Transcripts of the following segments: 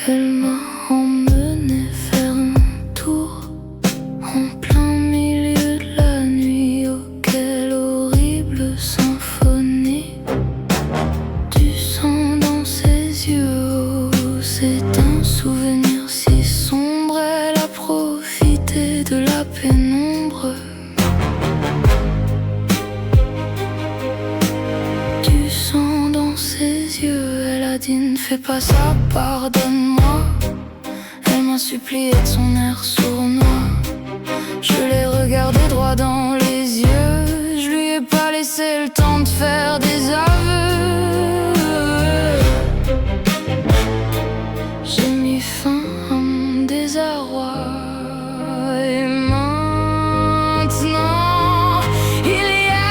Elle m'a emmené faire un tour en plein milieu de la nuit. Oh, quelle horrible symphonie, du sang dans ses yeux. Oh, c'est un souvenir si sombre. Elle a profité de la pénombre. Du sang dans ses yeux. Elle a dit ne fais pas ça, pardonne-moi. Elle m'a supplié de son air sournois. Je l'ai regardé droit dans les yeux. Je lui ai pas laissé le temps de faire des aveux. J'ai mis fin à mon désarroi. Et maintenant il y a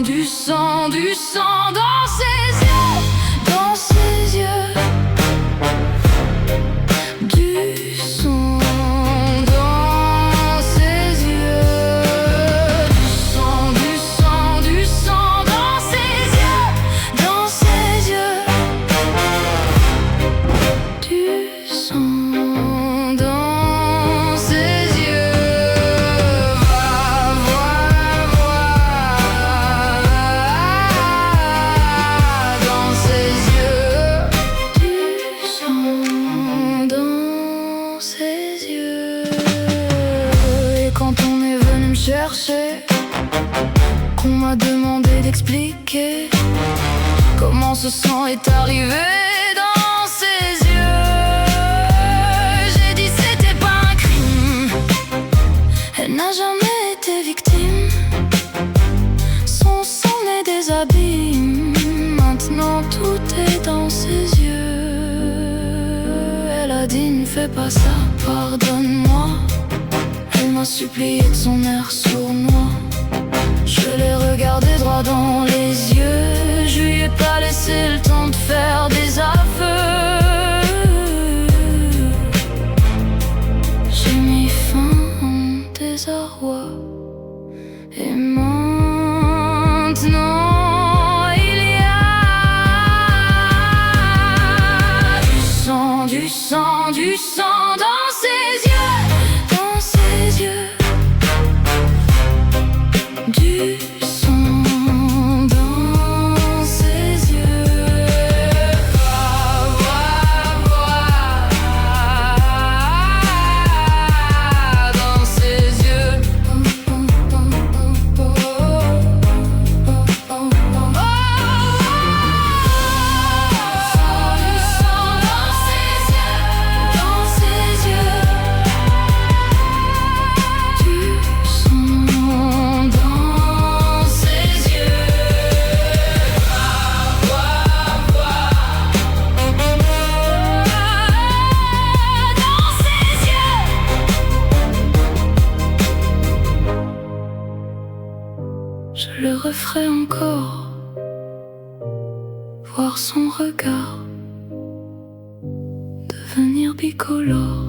du sang dans ses yeux, dans ses yeux. Du sang dans ses yeux. Du sang dans ses yeux, dans ses yeux. Du sang dans ses yeux. Va voir dans ses yeux. Du sang dans ses yeux. Et quand on est venu me chercher, qu'on m'a demandé d'expliquer comment ce sang est arrivé dans ses yeux, j'ai dit c'était pas un crime. Elle n'a jamais été victime. Son sang n'est des abîmes. Maintenant tout est dans ses yeux. Elle a dit ne fais pas ça, pardonne-moi. Elle m'a supplié de son air sournois. Je l'ai regardé droit dans les yeux. Je lui ai pas laissé le temps de faire des aveux. J'ai mis fin à mon désarroi. Et maintenant il y a du sang dans ses yeux, dans ses yeux. Du sang dans ses yeux. Voir dans ses yeux. Je le referai encore, voir son regard devenir bicolore.